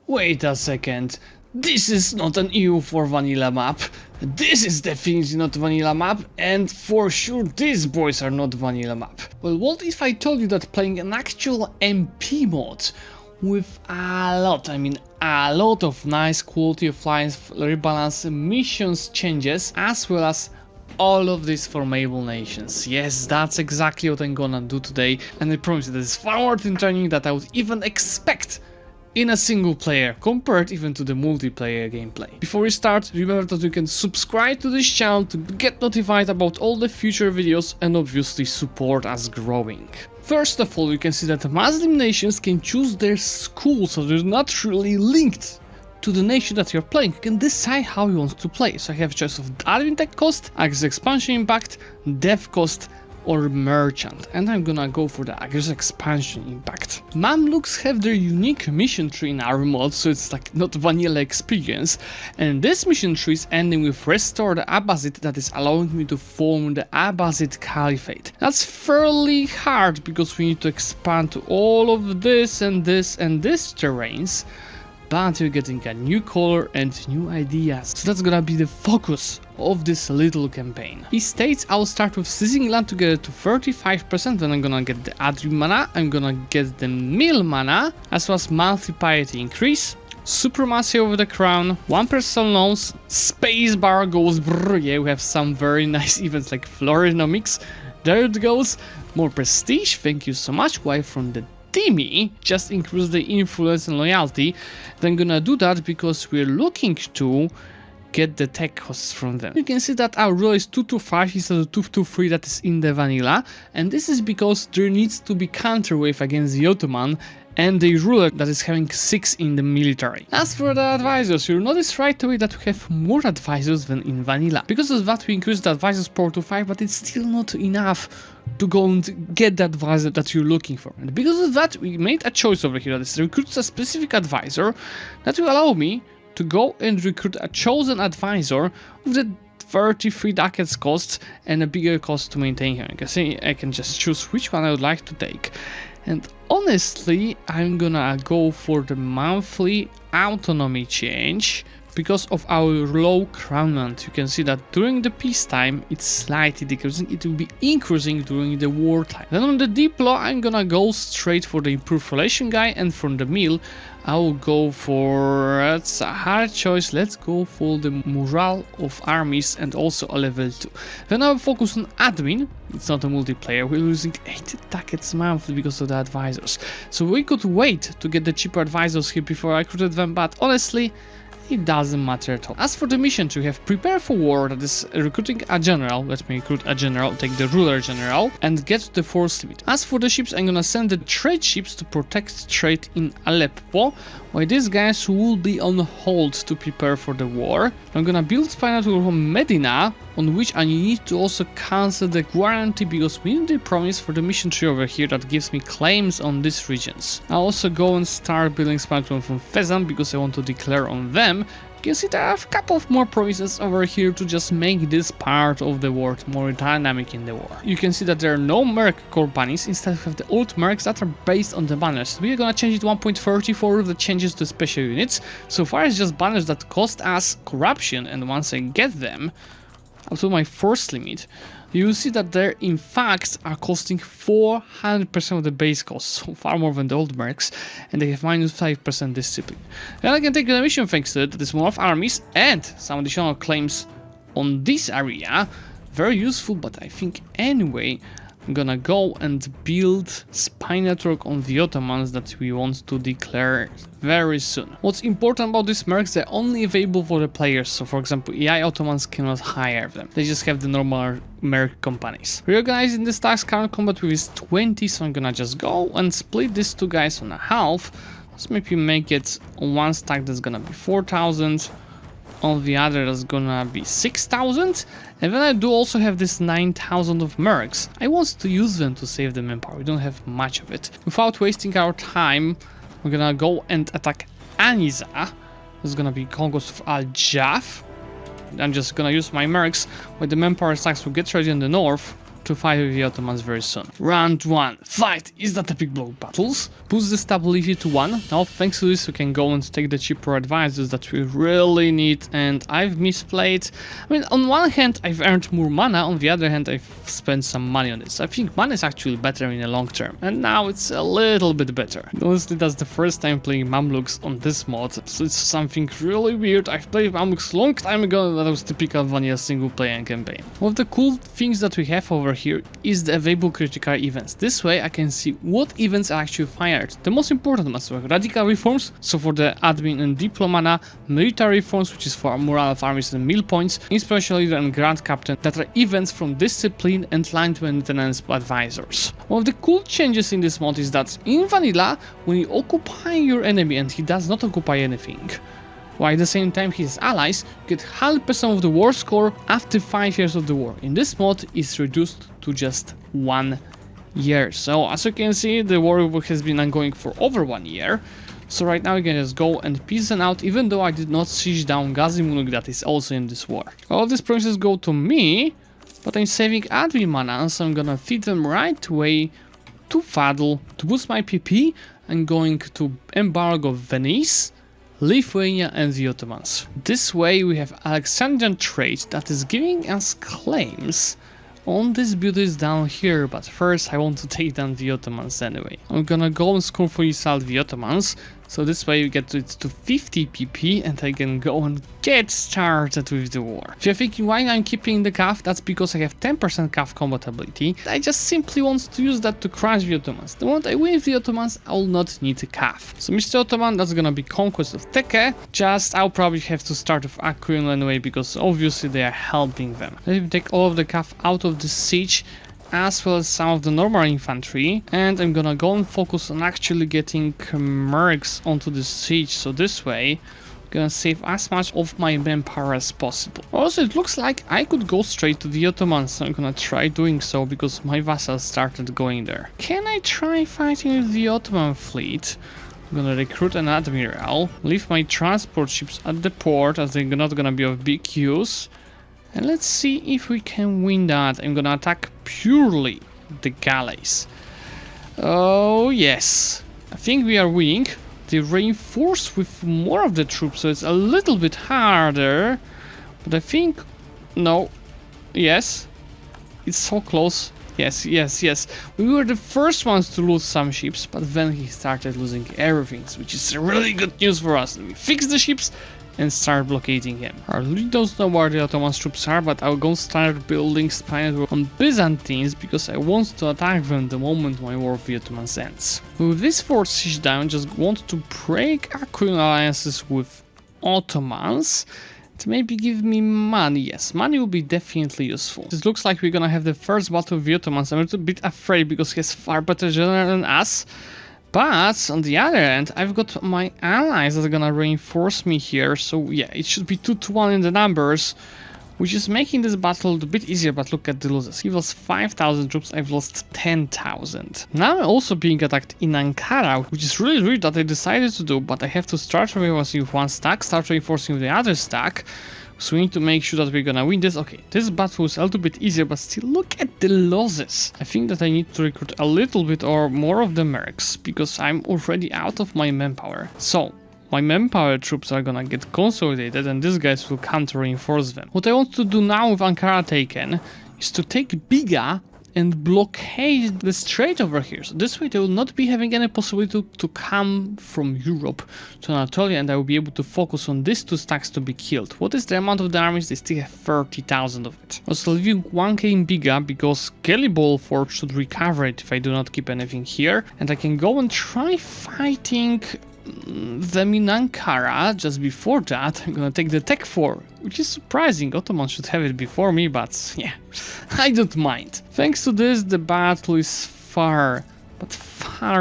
Wait a second. This is not an EU4 vanilla map. This is definitely not vanilla map, and for sure these boys are not vanilla map. Well, what if I told you that playing an actual MP mod with a lot of nice quality of life, rebalance, missions changes, as well as all of this for Mabel Nations. Yes, that's exactly what I'm gonna do today, and I promise you that it's far more entertaining than I would even expect in a single player, compared even to the multiplayer gameplay. Before we start, remember that you can subscribe to this channel to get notified about all the future videos and obviously support us growing. First of all, you can see that Muslim nations can choose their school, so they're not really linked to the nation that you're playing. You can decide how you want to play. So I have a choice of admin tech cost, aggressive expansion impact, dev cost, or merchant, and I'm gonna go for the aggressive expansion impact. Mamluks have their unique mission tree in our mod, so it's like not vanilla experience, and this mission tree is ending with restore the Abbasid, that is allowing me to form the Abbasid Caliphate. That's fairly hard because we need to expand to all of this and this and this terrains, but you're getting a new color and new ideas. So that's gonna be the focus of this little campaign. He states I'll start with seizing land to get it to 35%, then I'm gonna get the Adri mana, I'm gonna get the Mill mana, as well as monthly piety increase, supremacy over the crown, 1 personal loans, space bar goes brrr, yeah, we have some very nice events like Florinomics, there it goes, more prestige, thank you so much, why from the Timmy, just increase the influence and loyalty. Then I'm gonna do that because we're looking to get the tech costs from them. You can see that our rule is 225 instead of 223 that is in the vanilla, and this is because there needs to be counterwave against the Ottoman and the ruler that is having 6 in the military. As for the advisors, you'll notice right away that we have more advisors than in vanilla. Because of that we increased the advisors power to 5, but it's still not enough to go and get the advisor that you're looking for. And because of that we made a choice over here, that is recruit a specific advisor that will allow me to go and recruit a chosen advisor with the 33 ducats cost and a bigger cost to maintain him. You can see I can just choose which one I would like to take. And honestly, I'm gonna go for the monthly autonomy change because of our low crownment. You can see that during the peacetime it's slightly decreasing, it will be increasing during the wartime. Then on the deep law I'm gonna go straight for the improved relation guy, and from the mill I will go for, it's a hard choice, let's go for the morale of armies and also a level 2. Then I will focus on admin, it's not a multiplayer, we're losing 80 ducats monthly because of the advisors. So we could wait to get the cheaper advisors here before I recruited them, but honestly, it doesn't matter at all. As for the mission to have prepare for war, that is recruiting a general, let me recruit a general, take the ruler general and get to the force limit. As for the ships, I'm gonna send the trade ships to protect trade in Aleppo, while these guys will be on hold to prepare for the war. I'm gonna build Spinator from Medina, on which I need to also cancel the guarantee because we need the promise for the mission tree over here that gives me claims on these regions. I'll also go and start building Spinator from Fezzan because I want to declare on them. You can see there are a couple of more promises over here to just make this part of the world more dynamic in the war. You can see that there are no merc companies, instead we have the old mercs that are based on the banners. We're gonna change it to 1.34 with the changes to special units. So far it's just banners that cost us corruption, and once I get them up to my force limit, you will see that they in fact are costing 400% of the base cost, so far more than the old mercs, and they have minus 5% discipline. Then I can take the mission thanks to it, that is more of armies and some additional claims on this area. Very useful, but I think anyway I'm gonna go and build spy network on the Ottomans that we want to declare very soon. What's important about these mercs, they're only available for the players, so for example EI Ottomans cannot hire them, they just have the normal merc companies. Reorganizing this task current combat with is 20, so I'm gonna just go and split these two guys on a half. Let's maybe make it on one stack that's gonna be 4,000, on the other that's gonna be 6,000, and then I do also have this 9,000 of mercs. I want to use them to save the manpower, we don't have much of it. Without wasting our time, we're gonna go and attack Aniza. This is gonna be conquest of Al-Jaf. I'm just gonna use my mercs, where the manpower stacks will get ready in the north to fight with the Ottomans very soon. Round 1. Fight! Is that epic block battles? Boost the stability to 1. Now thanks to this we can go and take the cheaper advisors that we really need, and I've misplayed. I mean, on one hand I've earned more mana, on the other hand I've spent some money on this. I think mana is actually better in the long term, and now it's a little bit better. Honestly, that's the first time playing Mamluks on this mod, so it's something really weird. I've played Mamluks long time ago, and that was typical vanilla single player campaign. One of the cool things that we have over here is the available critical events. This way I can see what events are actually fired. The most important ones were radical reforms, so for the admin and diplomana, military reforms, which is for morale of armies and mill points, inspiration leader and grand captain, that are events from discipline and line maintenance advisors. One of the cool changes in this mod is that in vanilla, when you occupy your enemy and he does not occupy anything, while at the same time his allies get 100% of the war score after 5 years of the war. In this mod it's reduced to just 1 year. So as you can see, the war has been ongoing for over 1 year. So right now we can just go and peace them out, even though I did not siege down Gazimuluk that is also in this war. All of these promises go to me, but I'm saving admin mana, so I'm gonna feed them right away to Fadl. To boost my PP, I'm going to embargo Venice, Lithuania and the Ottomans. This way we have Alexandrian trade that is giving us claims on these beauties down here, but first I want to take down the Ottomans anyway. I'm gonna go and skillfully assault the Ottomans, so this way we get it to 50 PP and I can go and get started with the war. If you're thinking why I'm keeping the CAF, that's because I have 10% CAF combat ability. I just simply want to use that to crush the Ottomans. The moment I win with the Ottomans, I will not need a CAF. So Mr. Ottoman, that's gonna be conquest of Teke. Just I'll probably have to start with Akyun anyway, because obviously they are helping them. Let me take all of the CAF out of the siege, as well as some of the normal infantry, and I'm gonna go and focus on actually getting mercs onto the siege, so this way I'm gonna save as much of my manpower as possible. Also, it looks like I could go straight to the Ottomans, so I'm gonna try doing so because my vassals started going there. Can I try fighting with the Ottoman fleet? I'm gonna recruit an admiral, leave my transport ships at the port as they're not gonna be of big use. And let's see if we can win that. I'm gonna attack purely the galleys. Oh yes, I think we are winning. They reinforce with more of the troops, so it's a little bit harder. But I think, no, yes, it's so close. Yes, yes, yes. We were the first ones to lose some ships, but then he started losing everything, which is really good news for us. We fix the ships and start blockading him. I really don't know where the Ottoman troops are, but I'll go start building spines on Byzantines because I want to attack them the moment my war with the Ottomans ends. With this fourth siege down, just want to break Akyun alliances with Ottomans to maybe give me money. Yes, money will be definitely useful. This looks like we're gonna have the first battle with the Ottomans. I'm a little bit afraid because he has far better general than us. But on the other end, I've got my allies that are gonna reinforce me here, so yeah, it should be 2-1 in the numbers, which is making this battle a bit easier. But look at the losses. He lost 5,000 troops, I've lost 10,000. Now I'm also being attacked in Ankara, which is really weird that I decided to do, but I have to start reinforcing with one stack, start reinforcing with the other stack. So we need to make sure that we're gonna win this. Okay, this battle is a little bit easier, but still look at the losses. I think that I need to recruit a little bit or more of the mercs because I'm already out of my manpower. So my manpower troops are gonna get consolidated and these guys will come to reinforce them. What I want to do now with Ankara taken is to take Biga and blockade the strait over here. So this way they will not be having any possibility to come from Europe to Anatolia, and I will be able to focus on these two stacks to be killed. What is the amount of the armies? They still have 30,000 of it. Also leaving 1k in Biga because Gelibol Fort should recover it if I do not keep anything here, and I can go and try fighting them in Ankara. Just before that, I'm gonna take the Tech 4, which is surprising. Ottoman should have it before me, but yeah, I don't mind. Thanks to this, the battle is far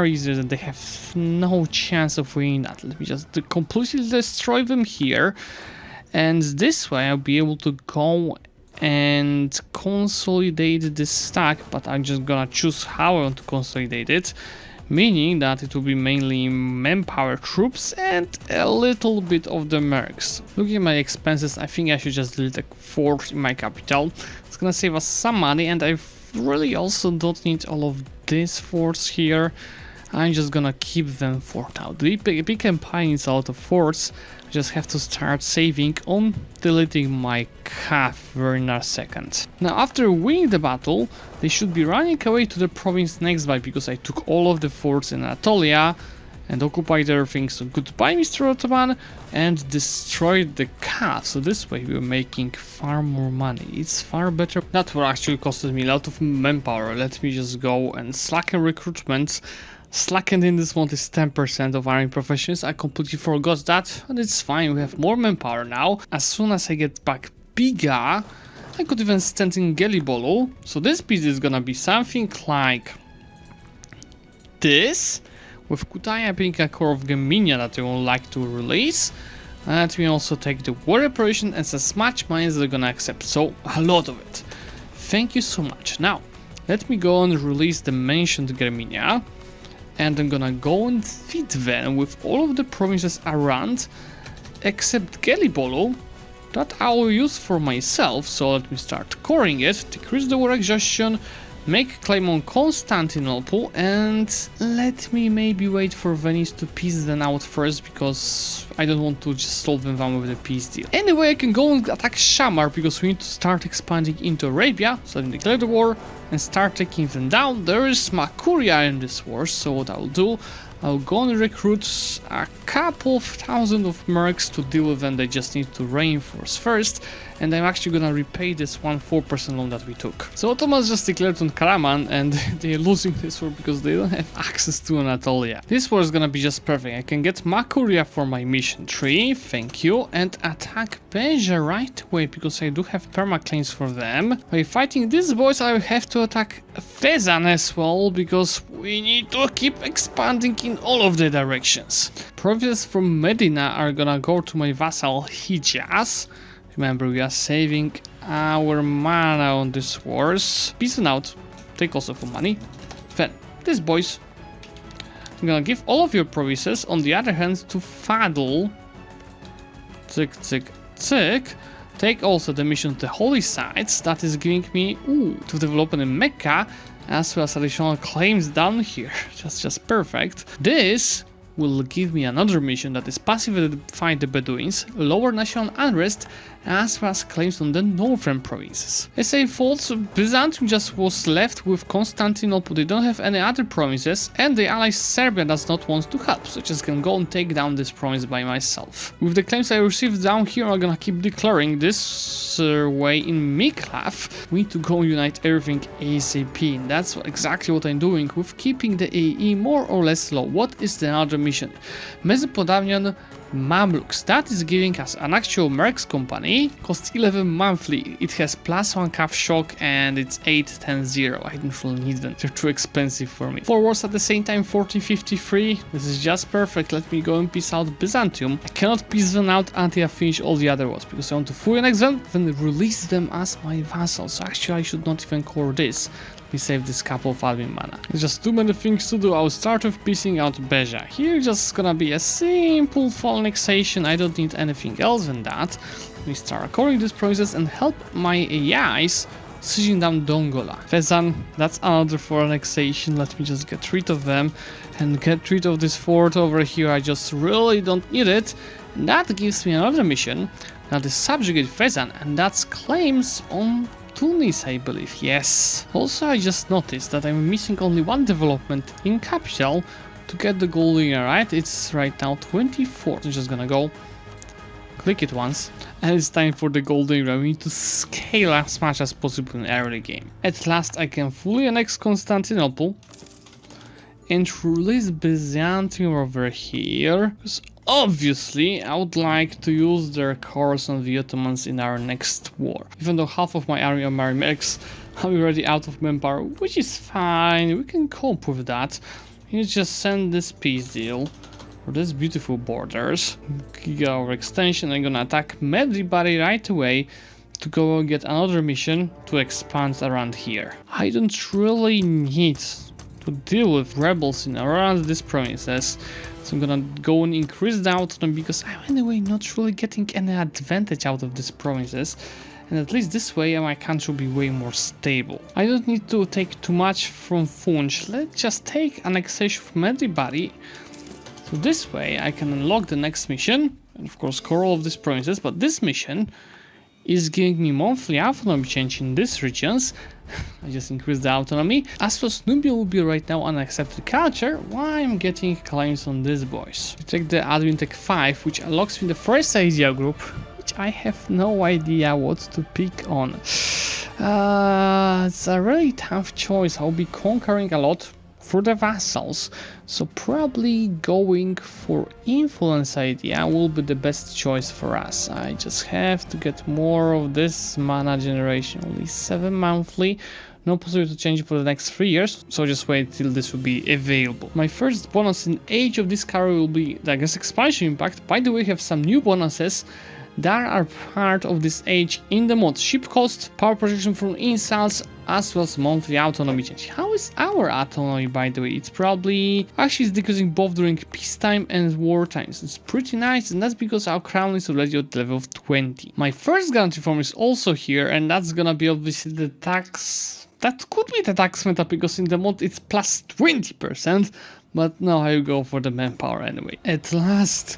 easier, than they have no chance of winning that. Let me just completely destroy them here, and this way I'll be able to go and consolidate this stack, but I'm just gonna choose how I want to consolidate it. Meaning that it will be mainly manpower troops and a little bit of the mercs. Looking at my expenses, I think I should just delete a fort in my capital. It's gonna save us some money, and I've really also don't need all of these forts here. I'm just gonna keep them for now. The big empire needs a lot of forts. I just have to start saving on deleting my calf very in a second. Now after winning the battle, they should be running away to the province next by, because I took all of the forts in Anatolia and occupied everything. So goodbye, Mr. Ottoman, and destroyed the calf. So this way we're making far more money. It's far better. That will actually costed me a lot of manpower. Let me just go and slacken recruitment. Slackened in this month is 10% of army professions. I completely forgot that, but it's fine. We have more manpower now. As soon as I get back Biga, I could even stand in Gelibolu. So this piece is gonna be something like this, with Kutaya being a core of Geminia that they would like to release. And we also take the war operation as much money as they're gonna accept. So a lot of it. Thank you so much. Now, let me go and release the mentioned Geminia. And I'm gonna go and feed them with all of the provinces around, except Gelibolu, that I will use for myself. So let me start coring it, decrease the war exhaustion, make claim on Constantinople, and let me maybe wait for Venice to peace them out first, because I don't want to just solve them down with a peace deal. Anyway, I can go and attack Shamar, because we need to start expanding into Arabia. So let me declare the war and start taking them down. There is Makuria in this war, so what I'll do, I'll go and recruit a couple of thousand of mercs to deal with them. They just need to reinforce first, and I'm actually gonna repay this 4% loan that we took. So Ottomans just declared on Karaman, and they're losing this war because they don't have access to Anatolia. This war is gonna be just perfect. I can get Makuria for my mission 3, thank you, and attack Beja right away, because I do have permaclaims for them. By fighting these boys, I have to attack Fezzan as well, because we need to keep expanding in all of the directions. Provinces from Medina are gonna go to my vassal Hijaz. Remember, we are saving our mana on these wars. Peace out. Take also for money. Then, these boys, I'm gonna give all of your provinces, on the other hand, to Fadl. Tick, tick, tick. Take also the mission to the holy sites. That is giving me, to development in Mecca, as well as additional claims down here. Just perfect. This will give me another mission that is passively fight the Bedouins, lower national unrest, as well as claims on the northern provinces. As I thought, Byzantium just was left with Constantinople. They don't have any other provinces, and the ally Serbia does not want to help, so I just can go and take down this province by myself. With the claims I received down here, I'm gonna keep declaring this way in Miklav. We need to go unite everything ASAP, and that's exactly what I'm doing with keeping the AE more or less low. What is the other mission? Mesopotamian Mamluks. That is giving us an actual mercs company, costs 11 monthly. It has +1 calf shock and it's 8-10-0. I don't really need them, they're too expensive for me. 4 wars at the same time, 40-53. This is just perfect. Let me go and peace out Byzantium. I cannot peace them out until I finish all the other wars, because I want to fully annex them, then release them as my vassals. So actually I should not even core this. We save this couple of admin mana. There's just too many things to do. I'll start with piecing out Beja. Here just gonna be a simple full annexation. I don't need anything else than that. We start recording these provinces and help my AIs sieging down Dongola. Fezzan, that's another for annexation. Let me just get rid of them and get rid of this fort over here. I just really don't need it. And that gives me another mission. That is subjugate Fezzan, and that's claims on Tunis, I believe, yes. Also, I just noticed that I'm missing only one development in capital to get the golden era, right? It's right now 24. I'm just gonna go click it once, and it's time for the golden era. We need to scale as much as possible in early game. At last, I can fully annex Constantinople and release Byzantium over here. Because obviously, I would like to use their cores on the Ottomans in our next war. Even though half of my army are Marimex, I'm already out of manpower, which is fine. We can cope with that. You just send this peace deal for these beautiful borders. Giga overextension. I'm gonna attack everybody right away to go and get another mission to expand around here. I don't really need to deal with rebels in around these provinces, so I'm gonna go and increase the autonomy, because I'm anyway not really getting any advantage out of these provinces, and at least this way my country will be way more stable. I don't need to take too much from Funch, let's just take annexation from everybody. So this way I can unlock the next mission, and of course core all of these provinces, but this mission is giving me monthly autonomy change in these regions. I just increased the autonomy. As for Nubia will be right now unaccepted culture, while I'm getting claims on these boys. We take the Admin Tech 5, which unlocks me the first idea group, which I have no idea what to pick on. It's a really tough choice. I'll be conquering a lot for the vassals, so probably going for influence idea will be the best choice for us. I just have to get more of this mana generation, only 7 monthly, no possibility to change it for the next 3 years, so just wait till this will be available. My first bonus in Age of Discovery will be the expansion impact. By the way, we have some new bonuses that are part of this age in the mod: ship cost, power protection from insults, as well as monthly autonomy change. How is our autonomy, by the way? It's probably actually it's decreasing both during peacetime and war times. It's pretty nice, and that's because our crown is already at level of 20. My first guarantee form is also here, and that's gonna be obviously the tax. That could be the tax meta, because in the mod it's plus 20%, but no, I will go for the manpower anyway. At last,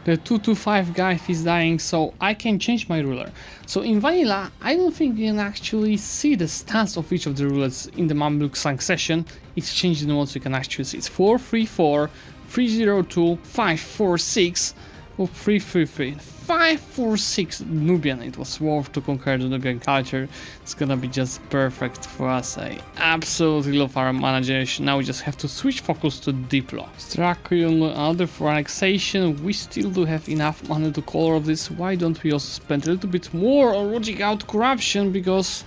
the 225 guy is dying, so I can change my ruler. So in vanilla, I don't think you can actually see the stats of each of the rulers in the Mamluk succession. It's changed in the mod, so you can actually see it's 434, 302, 546, or 333, 546 Nubian. It was worth to conquer the Nubian culture. It's gonna be just perfect for us. I absolutely love our mana generation. Now we just have to switch focus to Diplo. Strakion order for annexation. We still do have enough money to color of this. Why don't we also spend a little bit more on rooting out corruption, because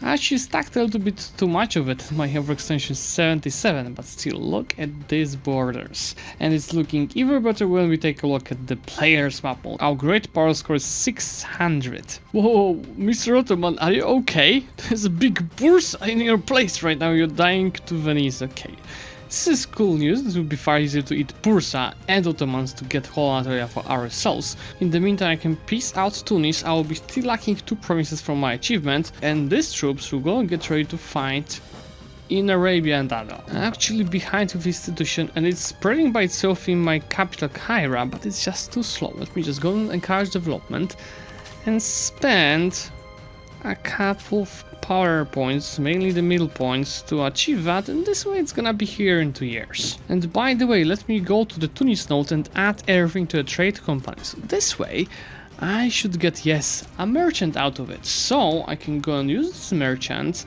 I actually stacked a little bit too much of it. My overextension is 77, but still, look at these borders. And it's looking even better when we take a look at the players map mode. Our great power score is 600. Whoa, Mr. Ottoman, are you okay? There's a big bursa in your place right now. You're dying to Venice. Okay. This is cool news. It will be far easier to eat Bursa and Ottomans to get whole Anatolia for ourselves. In the meantime, I can peace out Tunis. I will be still lacking 2 provinces from my achievement, and these troops will go and get ready to fight in Arabia and Adal. I'm actually behind with institution, and it's spreading by itself in my capital Cairo, but it's just too slow. Let me just go and encourage development and spend a couple of power points, mainly the middle points, to achieve that, and this way it's gonna be here in 2 years. And by the way, let me go to the Tunis node and add everything to a trade company. So this way I should get, yes, a merchant out of it. So I can go and use this merchant.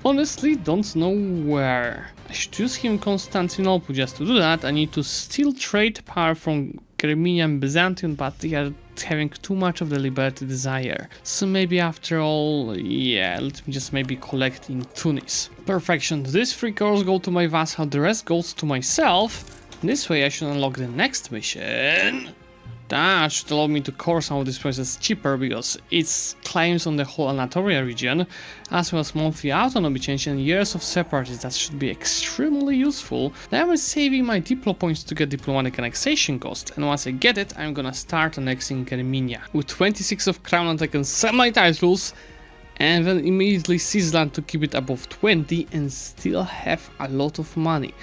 Honestly, don't know where. I should use him Constantinople. Just to do that, I need to steal trade power from Armenia and Byzantium, but they are having too much of the liberty desire. So maybe after all, yeah, let me just maybe collect in Tunis. Perfection. These 3 cores go to my vassal, the rest goes to myself. This way I should unlock the next mission. That should allow me to core some of these places cheaper, because it's claims on the whole Anatolia region, as well as monthly autonomy change and years of separatism. That should be extremely useful. Now I'm saving my diplo points to get diplomatic annexation cost, and once I get it, I'm gonna start annexing Armenia. With 26 of crown, I can sell my titles, and then immediately seize land to keep it above 20 and still have a lot of money.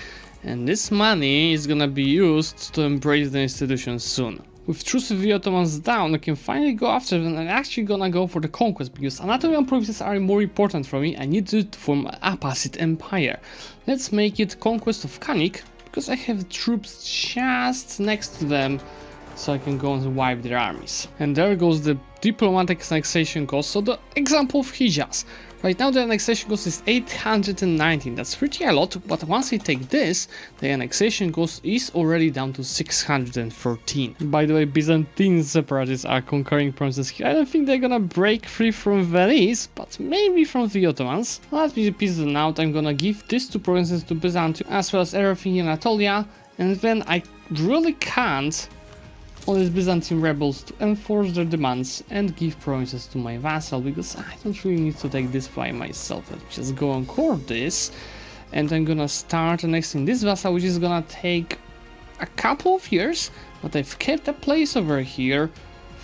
And this money is gonna be used to embrace the institutions soon. With troops of the Ottomans down, I can finally go after them, and I'm actually gonna go for the conquest, because Anatolian provinces are more important for me. I need to form an Abbasid empire. Let's make it conquest of Kanik, because I have troops just next to them, so I can go and wipe their armies. And there goes the diplomatic annexation cost. So the example of Hijaz. Right now the annexation cost is 819, that's pretty a lot, but once I take this, the annexation cost is already down to 614. By the way, Byzantine separatists are conquering provinces here. I don't think they're gonna break free from Venice, but maybe from the Ottomans. Let me piece them out. I'm gonna give these 2 provinces to Byzantium, as well as everything in Anatolia, and then I really can't on these Byzantine rebels to enforce their demands and give provinces to my vassal, because I don't really need to take this by myself. Let's just go and core this, and I'm gonna start annexing this vassal, which is gonna take a couple of years, but I've kept a place over here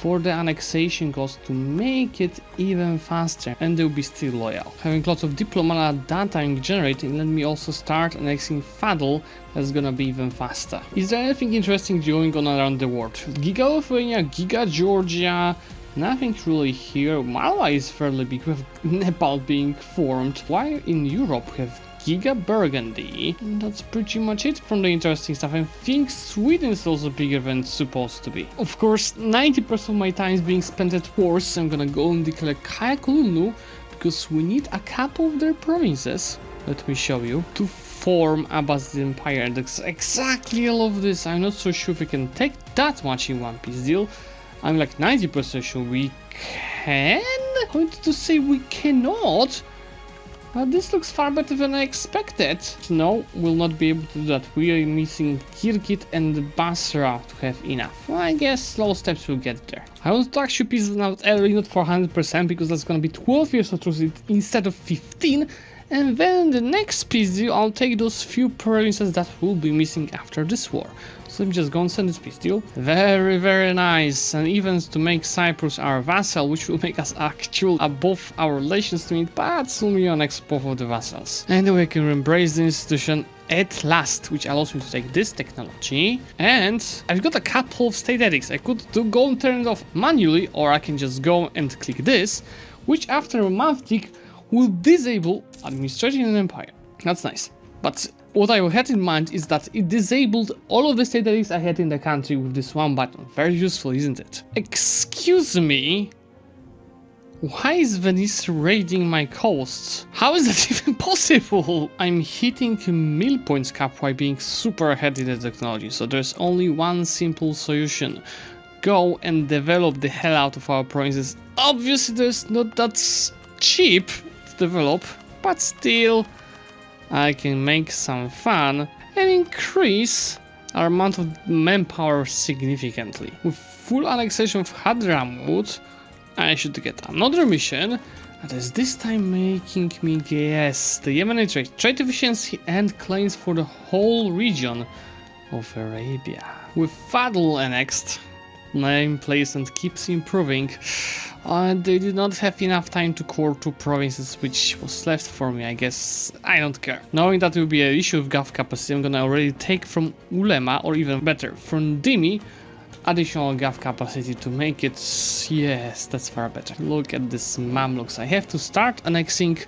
for the annexation cost to make it even faster, and they'll be still loyal. Having lots of diplomat data I'm generating, let me also start annexing Fadl. That's gonna be even faster. Is there anything interesting going on around the world? Giga Lithuania, Giga Georgia. Nothing really here. Malwa is fairly big, with Nepal being formed. While in Europe we have Giga Burgundy. And that's pretty much it from the interesting stuff. I think Sweden is also bigger than it's supposed to be. Of course, 90% of my time is being spent at wars, so I'm gonna go and declare Kayakulunu, because we need a couple of their provinces. Let me show you. To form Abbasid Empire. And that's exactly all of this. I'm not so sure if we can take that much in one piece deal. I'm like 90% sure we can. I wanted to say we cannot, but this looks far better than I expected. No, we'll not be able to do that. We are missing Kirkit and Basra to have enough. Well, I guess slow steps will get there. I want to actually piece it out early, not for 100%, because that's gonna be 12 years of truce instead of 15. And then the next peace deal, I'll take those few provinces that will be missing after this war. So let me just go and send this peace deal. Very, very nice. And even to make Cyprus our vassal, which will make us actual above our relations to it, but soon we annex both of the vassals. And we can embrace the institution at last, which allows me to take this technology. And I've got a couple of state edicts. I could go and turn it off manually, or I can just go and click this, which after a month tick will disable administration and empire. That's nice. But what I had in mind is that it disabled all of the state edicts I had in the country with this one button. Very useful, isn't it? Excuse me? Why is Venice raiding my coasts? How is that even possible? I'm hitting mill points cap while being super ahead in the technology, so there's only one simple solution. Go and develop the hell out of our provinces. Obviously there's not that cheap to develop, but still I can make some fun and increase our amount of manpower significantly. With full annexation of Hadramut, I should get another mission that is this time making me guess the Yemeni trade efficiency and claims for the whole region of Arabia. With Fadl annexed, name placement keeps improving. They did not have enough time to core 2 provinces, which was left for me, I guess. I don't care. Knowing that will be an issue with gov capacity, I'm gonna already take from Ulema, or even better, from Dimi, additional gov capacity to make it... Yes, that's far better. Look at this Mamluks. I have to start annexing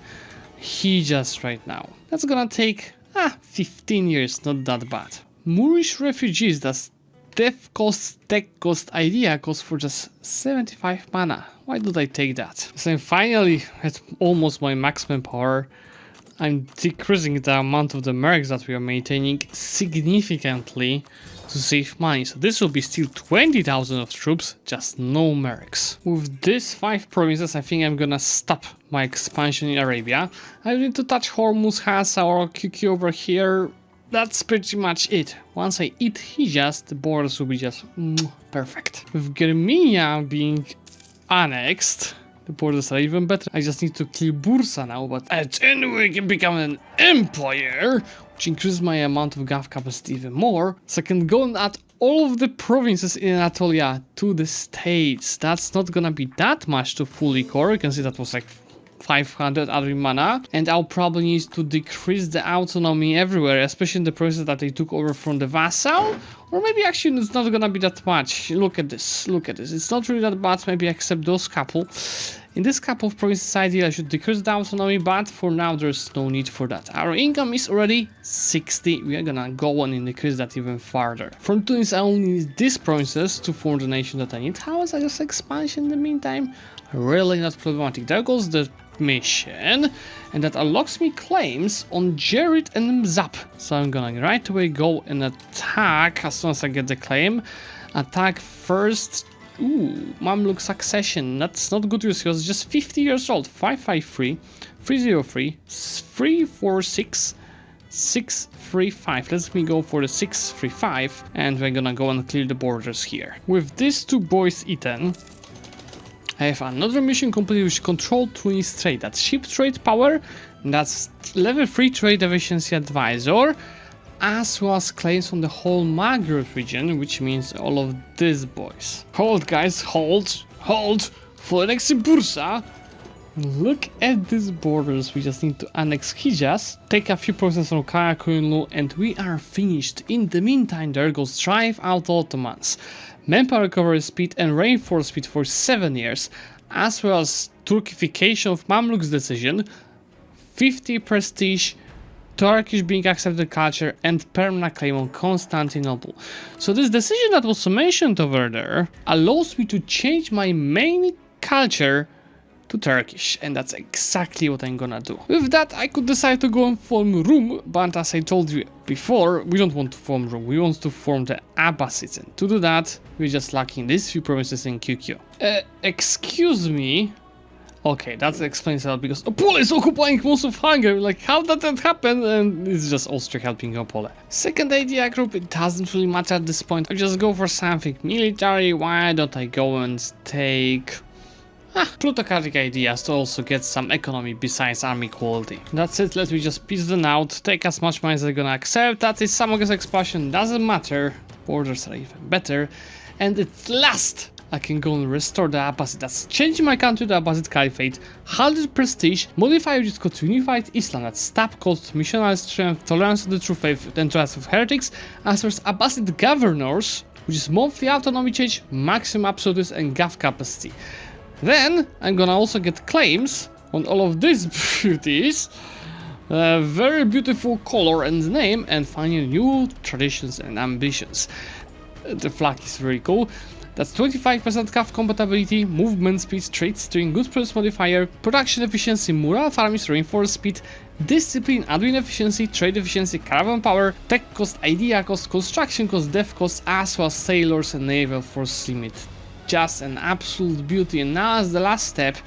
Hijaz right now. That's gonna take 15 years, not that bad. Moorish refugees, that's dev cost, tech cost, idea cost for just 75 mana. Why did I take that? So I'm finally at almost my maximum power. I'm decreasing the amount of the mercs that we are maintaining significantly to save money. So this will be still 20,000 of troops, just no mercs. With these 5 provinces, I think I'm gonna stop my expansion in Arabia. I need to touch Hormuz, Hassa or QQ over here. That's pretty much it. Once I eat Hijaz, the borders will be just perfect. With Germania being annexed, the borders are even better. I just need to kill Bursa now, but anyway, I can become an empire, which increases my amount of gov capacity even more. So I can go and add all of the provinces in Anatolia to the states. That's not gonna be that much to fully core. You can see that was like 500 admin mana, and I'll probably need to decrease the autonomy everywhere, especially in the provinces that they took over from the vassal. Or maybe actually it's not gonna be that much. Look at this, look at this. It's not really that bad, maybe except those couple. In this couple of provinces ideally I should decrease the autonomy, but for now there's no need for that. Our income is already 60. We are gonna go on and decrease that even farther. From Tunis I only need these provinces to form the nation that I need. How is just expansion in the meantime? Really not problematic. There goes the mission, and that unlocks me claims on Jerit and Mzap. So I'm gonna right away go and attack as soon as I get the claim. Attack first. Ooh, Mamluk succession. That's not good news. He was just 50 years old. 553 303 346 635. Let me go for the 635, and we're gonna go and clear the borders here. With these 2 boys eaten, I have another mission completed which control Tunis trade. That's ship trade power, that's level 3 trade efficiency advisor. as well as claims from the whole Maghreb region, which means all of these boys. Hold guys, hold, for the next Bursa. Look at these borders, we just need to annex Hijaz, take a few procents from Karakoyunlu, and we are finished. In the meantime, there goes drive out Ottomans, manpower recovery speed and reinforce speed for 7 years, as well as Turkification of Mamluks decision, 50 prestige, Turkish being accepted culture, and permanent claim on Constantinople. So this decision that was mentioned over there allows me to change my main culture to Turkish, and that's exactly what I'm gonna do. With that, I could decide to go and form Rum, but as I told you before, we don't want to form Rum, we want to form the Abbasids, and to do that, we're just lacking these few provinces in QQ. Excuse me. Okay, that explains a lot, because Opole is occupying most of Hungary, like how did that happen? And it's just Austria helping Opole. Second idea group, it doesn't really matter at this point, I just go for something military. Why don't I go and take plutocratic ideas to also get some economy besides army quality. That's it, let me just piece them out, take as much money as I'm gonna accept. That is Samogas expansion, doesn't matter, borders are even better. And at last, I can go and restore the Abbasid. That's changing my country to Abbasid Caliphate, 100 prestige, modify which is called Unified Islam, that's stab cost, missionary strength, tolerance to the true faith, and trust of heretics, as well as Abbasid governors, which is monthly autonomy change, maximum absolutes, and gov capacity. Then I'm gonna also get claims on all of these beauties, very beautiful color and name, and finding new traditions and ambitions. The flag is really cool. That's 25% CAF compatibility, movement speed, trade steering, goods produce modifier, production efficiency, mural farms, reinforce speed, discipline, admin efficiency, trade efficiency, caravan power, tech cost, idea cost, construction cost, dev cost, as well as sailors and naval force limit. Just an absolute beauty. And now as the last step,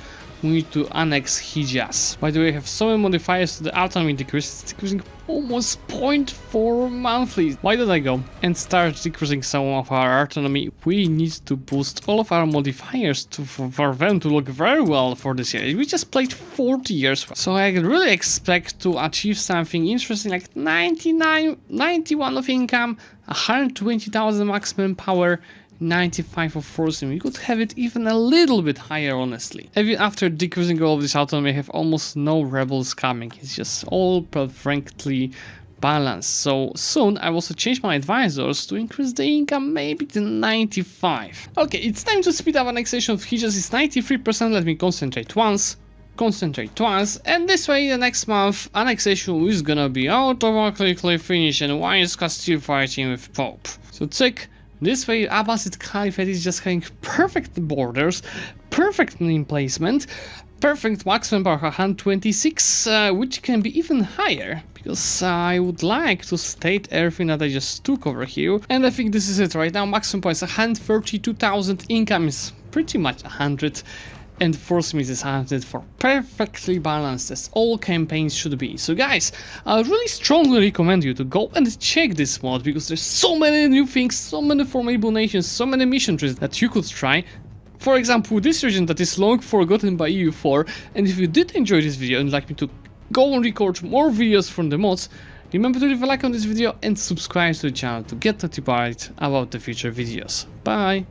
we need to annex Hijaz. By the way, I have so many modifiers to the autonomy decrease, it's decreasing almost 0.4 monthly. Why did I go and start decreasing some of our autonomy? We need to boost all of our modifiers for them to look very well for this year. We just played 40 years, so I can really expect to achieve something interesting like 91 of income, 120,000 maximum power, 95 of forcing. We could have it even a little bit higher, honestly. Even after decreasing all of this autonomy, I have almost no rebels coming. It's just all perfectly balanced. So soon I will also change my advisors to increase the income maybe to 95. Okay, it's time to speed up annexation of Hijaz. It's 93%. Let me concentrate once, and this way the next month annexation is gonna be automatically finished, and why is Castile fighting with Pope? So check. This way, Abbasid Caliphate is just having perfect borders, perfect name placement, perfect maximum power 126, which can be even higher, because I would like to state everything that I just took over here, and I think this is it right now. Maximum power is 132,000, income is pretty much 100, and force means is 100 for perfectly balanced, as all campaigns should be. So guys, I really strongly recommend you to go and check this mod, because there's so many new things, so many formidable nations, so many mission trees that you could try. For example, this region that is long forgotten by EU4. And if you did enjoy this video and like me to go and record more videos from the mods, remember to leave a like on this video and subscribe to the channel to get notified about the future videos. Bye!